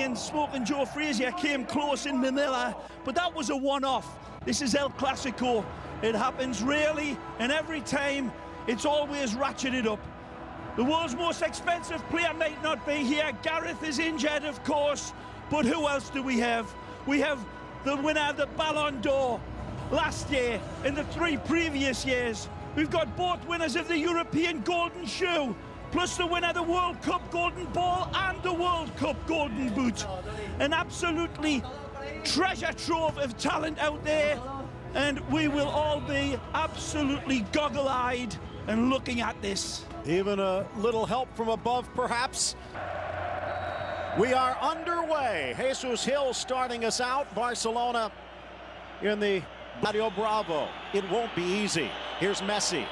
Brazilian Smoking Joe Frazier came close in Manila, but that was a one-off. This is El Clasico. It happens rarely, and every time it's always ratcheted up. The world's most expensive player might not be here. Gareth is injured, of course, but who else do we have? We have the winner of the Ballon d'Or last year and the 3 previous years. We've got both winners of the European Golden Shoe, plus the winner of the World Cup Golden Ball and the World Cup Golden Boot. An absolutely treasure trove of talent out there, and we will all be absolutely goggle-eyed and looking at this. Even a little help from above, perhaps. We are underway. Jesus Hill starting us out. Barcelona in the Mario Bravo. It won't be easy. Here's Messi.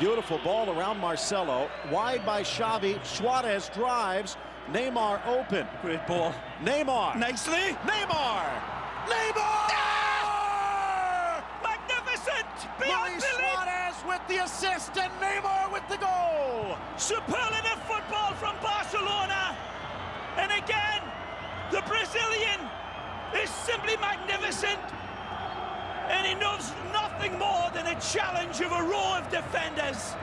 Beautiful ball around Marcelo. Wide by Xavi. Suarez drives. Neymar open. Great ball. Neymar. Nicely. Neymar. Neymar! Magnificent! Luis Suarez with the assist and Neymar with the goal. Superlative football from Barcelona. And again, the Brazilian is simply magnificent. And he knows nothing more than a challenge of a row of defenders.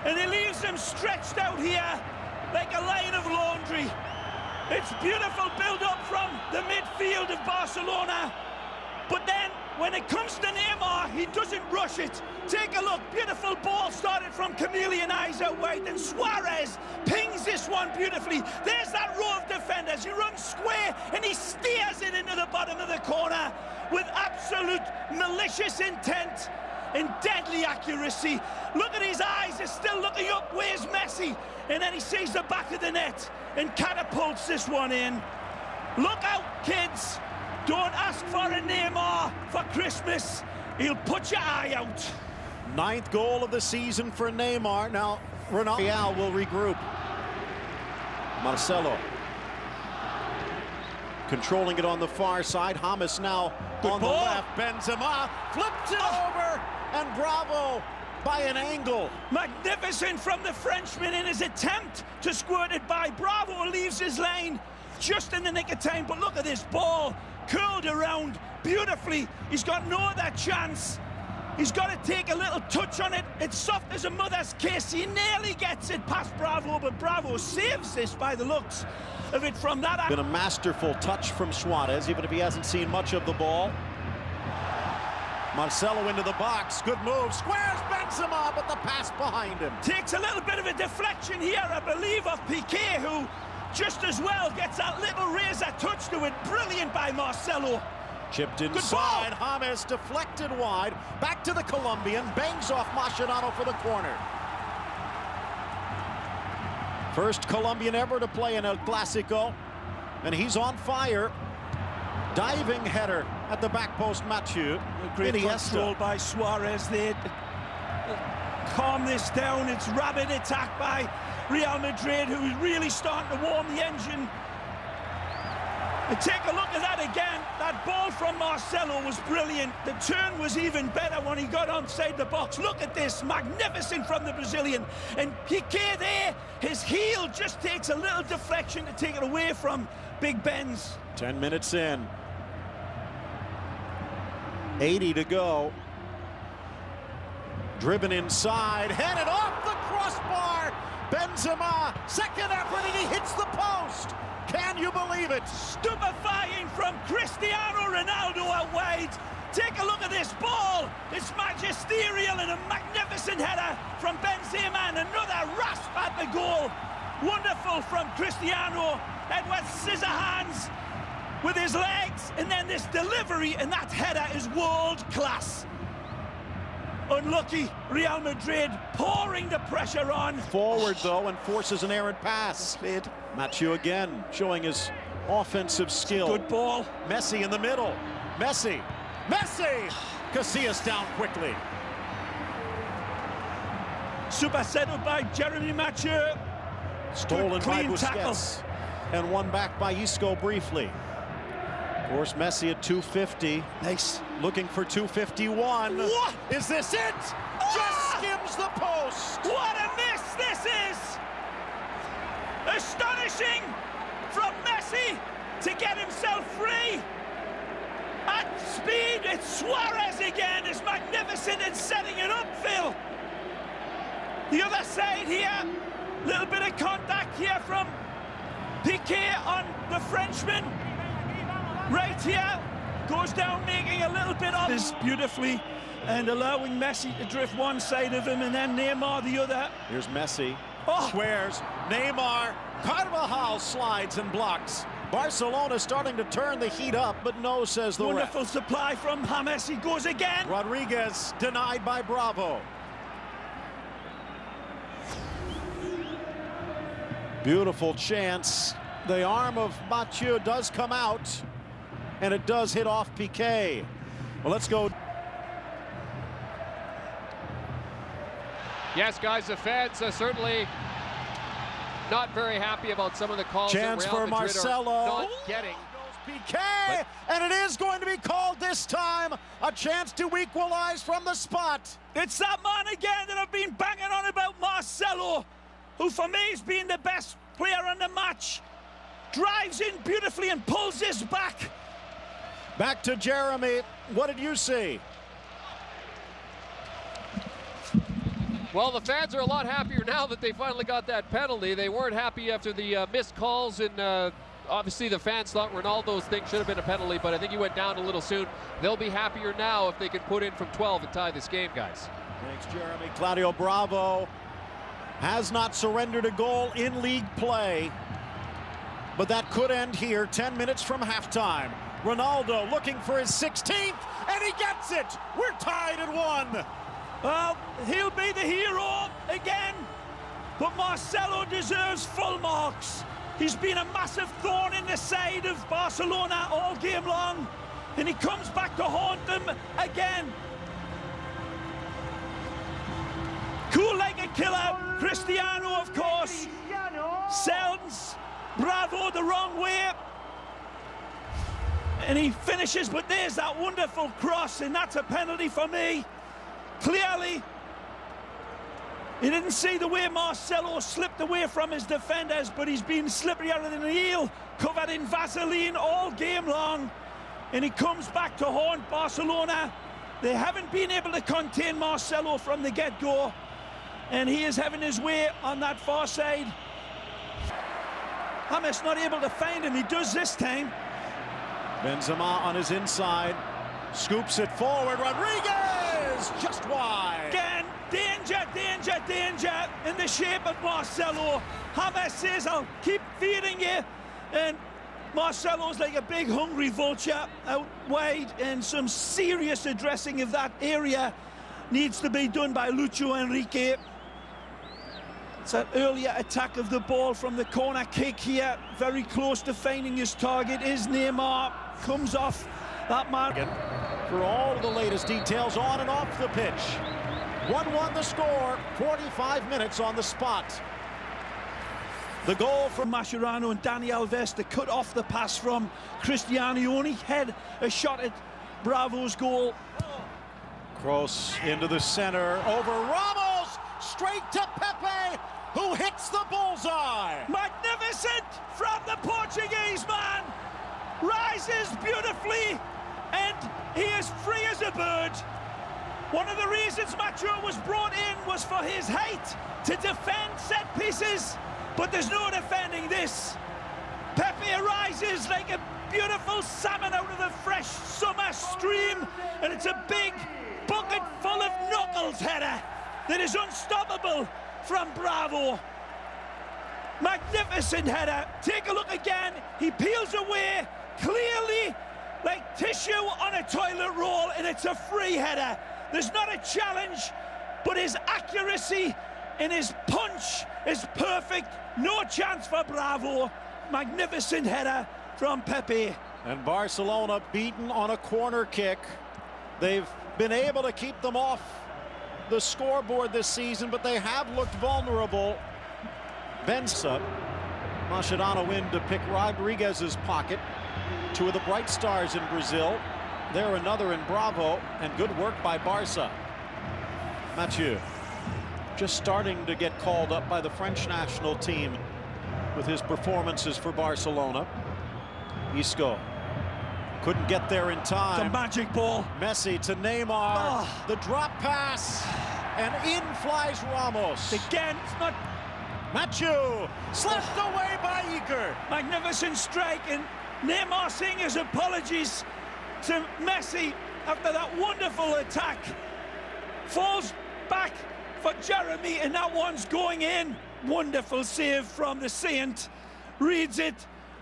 And he leaves them stretched out here like a line of laundry. It's beautiful build-up from the midfield of Barcelona. But then, when it comes to Neymar, he doesn't rush it. Take a look, beautiful ball started from Chameleon eyes out wide, and Suarez pings this one beautifully. There's that row of defenders. He runs square, and he steers it into the bottom of the corner with absolute malicious intent and deadly accuracy. Look at his eyes, they're still looking up. Where's Messi? And then he sees the back of the net and catapults this one in. Look out, kids. Don't ask for a Neymar for Christmas. He'll put your eye out. 9th goal of the season for Neymar. Now, Ronaldo will regroup. Marcelo. Controlling it on the far side. James now on the left. Benzema flips it over. And Bravo by an angle. Magnificent from the Frenchman in his attempt to squirt it by. Bravo leaves his lane just in the nick of time. But look at this ball. Curled around beautifully. He's got no other chance. He's got to take a little touch on it. It's soft as a mother's kiss. He nearly gets it past Bravo, but Bravo saves this by the looks of it from that. Been a masterful touch from Suarez, even if he hasn't seen much of the ball. Marcelo into the box. Good move. Squares Benzema, but the pass behind him. Takes a little bit of a deflection here, I believe, of Piqué, who just as well gets that little razor touch to it. Brilliant by Marcelo. Chipped inside. James deflected wide. Back to the Colombian. Bangs off Mascherano for the corner. First Colombian ever to play in El Clasico. And he's on fire. Diving header at the back post, Mathieu. Great control by Suarez there. Calm this down. It's rabid attack by Real Madrid, who's really starting to warm the engine. And take a look at that again. That ball from Marcelo was brilliant. The turn was even better when he got onside the box. Look at this, magnificent from the Brazilian. And Piqué there, his heel just takes a little deflection to take it away from Big Ben's. 10 minutes in. 80 to go. Driven inside, headed off the crossbar. Benzema, second effort, and he hits the post. Can you believe it? Stupefying from Cristiano Ronaldo out wide. Take a look at this ball. It's magisterial and a magnificent header from Benzema, and another rasp at the goal. Wonderful from Cristiano. Edward Scissorhands with his legs, and then this delivery, and that header is world class. Unlucky Real Madrid pouring the pressure on. Forward though, and forces an errant pass. Mathieu again showing his offensive skill. Good ball. Messi in the middle. Messi. Casillas down quickly. Super settled by Jeremy Mathieu. Stolen by Busquets. And one back by Isco briefly. Of course, Messi at 250. Nice. Looking for 251. What? Is this it? Just skims the post. What a miss this is. Astonishing from Messi. to get himself free. At speed, it's Suarez again. It's magnificent in setting it up, Phil. The other side here, little bit of contact here from Piqué on the Frenchman. Right here, goes down making a little bit of this beautifully and allowing Messi to drift one side of him and then Neymar the other. Here's Messi, Oh. squares, Neymar, Carvajal slides and blocks. Barcelona starting to turn the heat up, but no, says the Wonderful ref. supply from James. He goes again. Rodriguez denied by Bravo. Beautiful chance. The arm of Mathieu does come out, and it does hit off Piqué. Well, let's go. Yes, guys, the fans are certainly not very happy about some of the calls Chance that Real for Madrid Marcelo. are not getting. Piqué, and it is going to be called this time. A chance to equalize from the spot. It's that man again that I've been banging on about, Marcelo, who for me has been the best player in the match. Drives in beautifully and pulls this back. Back to Jeremy. What did you see? Well, the fans are a lot happier now that they finally got that penalty. They weren't happy after the missed calls, and obviously the fans thought Ronaldo's thing should have been a penalty, but I think he went down a little soon. They'll be happier now if they can put in from 12 and tie this game, guys. Thanks, Jeremy. Claudio Bravo has not surrendered a goal in league play, but that could end here 10 minutes from halftime. Ronaldo looking for his 16th, and he gets it. We're tied at 1. Well, he'll be the hero again, but Marcelo deserves full marks. He's been a massive thorn in the side of Barcelona all game long, and he comes back to haunt them again. Cool like a killer. Cristiano, of course, sends Bravo the wrong way, and he finishes, but there's that wonderful cross, and that's a penalty for me. Clearly, he didn't see the way Marcelo slipped away from his defenders, but he's been slipperier than an eel, covered in Vaseline all game long, and he comes back to haunt Barcelona. They haven't been able to contain Marcelo from the get-go, and he is having his way on that far side. James not able to find him. He does this time. Benzema on his inside, scoops it forward. Rodriguez just wide. Again, danger, danger, danger in the shape of Marcelo. James says, I'll keep feeding you. And Marcelo's like a big hungry vulture out wide, and some serious addressing of that area needs to be done by Lucho Enrique. It's an earlier attack of the ball from the corner kick here. Very close to finding his target is Neymar. Comes off that man. For all the latest details on and off the pitch. 1-1 the score, 45 minutes on the spot. The goal from Mascherano and Dani Alves to cut off the pass from Cristiano. He only had a shot at Bravo's goal. Cross into the center, over Ramos, straight to Pepe, who hits the bullseye. Magnificent from the Portuguese man. Rises beautifully, and he is free as a bird. One of the reasons Macho was brought in was for his height to defend set pieces, but there's no defending this. Pepe arises like a beautiful salmon out of the fresh summer stream, and it's a big bucket full of knuckles header that is unstoppable from Bravo. Magnificent header. Take a look again. He peels away clearly like tissue on a toilet roll, and it's a free header. There's not a challenge, but his accuracy and his punch is perfect. No chance for Bravo. Magnificent header from Pepe. And Barcelona beaten on a corner kick. They've been able to keep them off the scoreboard this season, but they have looked vulnerable. Benza, Mascherano in to pick Rodriguez's pocket. Two of the bright stars in Brazil. There another in Bravo, and good work by Barca. Mathieu just starting to get called up by the French national team with his performances for Barcelona. Isco couldn't get there in time. It's a magic ball. Messi to Neymar. The drop pass. And in flies Ramos. Again, it's not... Mathieu slipped away by Iker. Magnificent strike, and Neymar saying his apologies to Messi after that wonderful attack. Falls back for Jeremy, and that one's going in. Wonderful save from the Saint. Reads it.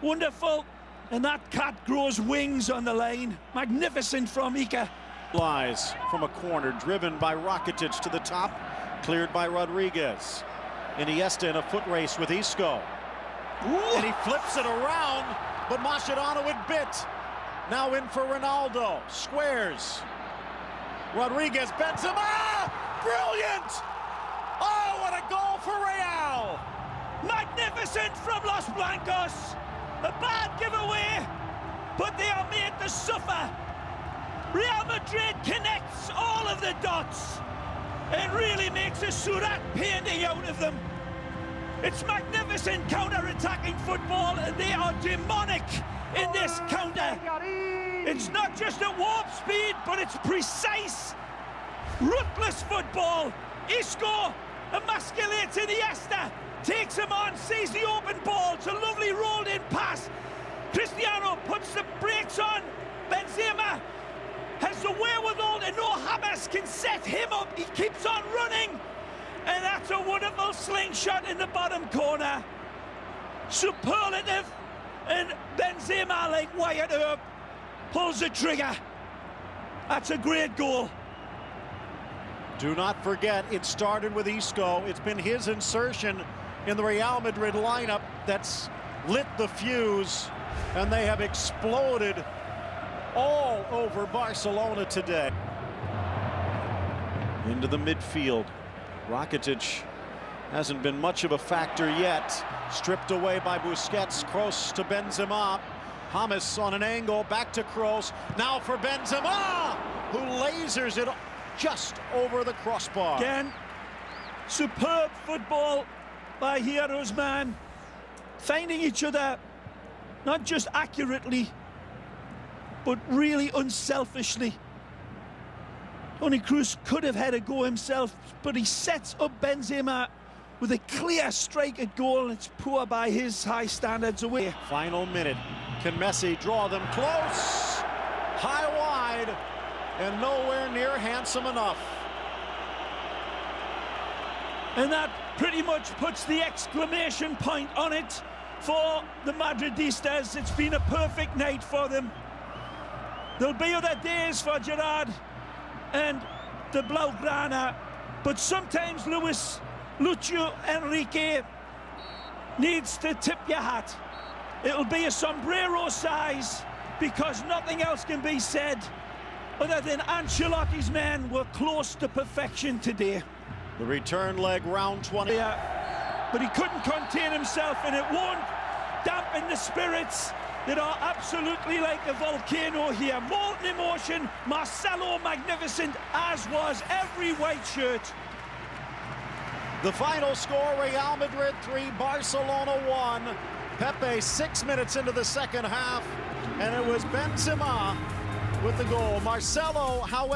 Wonderful. And that cat grows wings on the line. Magnificent from Iker. Lies from a corner, driven by Rakitic to the top, cleared by Rodriguez. Iniesta in a foot race with Isco. Ooh. And he flips it around, but Mascherano it bit. Now in for Ronaldo. Squares. Rodriguez, Benzema! Brilliant! Oh, what a goal for Real! Magnificent from Los Blancos. A bad giveaway, but they are made to suffer. Real Madrid connects all of the dots and really makes a Surat painting out of them. It's magnificent counter-attacking football, and they are demonic in this counter. It's not just at warp speed, but it's precise, ruthless football. Isco emasculates Iniesta, takes him on, sees the open ball. It's a lovely rolled-in pass. Cristiano puts the brakes on. Benzema has the wherewithal to know James can set him up. He keeps on running, and that's a wonderful slingshot in the bottom corner. Superlative, and Benzema, like Wyatt Earp, pulls the trigger. That's a great goal. Do not forget, it started with Isco. It's been his insertion in the Real Madrid lineup that's lit the fuse, and they have exploded all over Barcelona today. Into the midfield. Rakitic hasn't been much of a factor yet. Stripped away by Busquets. Kroos to Benzema. James on an angle, back to Kroos. Now for Benzema, who lasers it just over the crossbar. Again, superb football by Heroes man. Finding each other, not just accurately, but really unselfishly. Toni Kroos could have had a go himself, but he sets up Benzema with a clear strike at goal. It's poor by his high standards away. Final minute. Can Messi draw them close? High wide, and nowhere near handsome enough. And that pretty much puts the exclamation point on it for the Madridistas. It's been a perfect night for them. There'll be other days for Gerard and the Blaugrana, but sometimes Lucio Enrique needs to tip your hat. It'll be a sombrero size, because nothing else can be said other than Ancelotti's men were close to perfection today. The return leg, round 20. Yeah, but he couldn't contain himself, and it won't dampen the spirits that are absolutely like a volcano here. Molten emotion. Marcelo magnificent, as was every white shirt. The final score, Real Madrid 3, Barcelona 1. Pepe 6 minutes into the second half, and it was Benzema with the goal. Marcelo, however,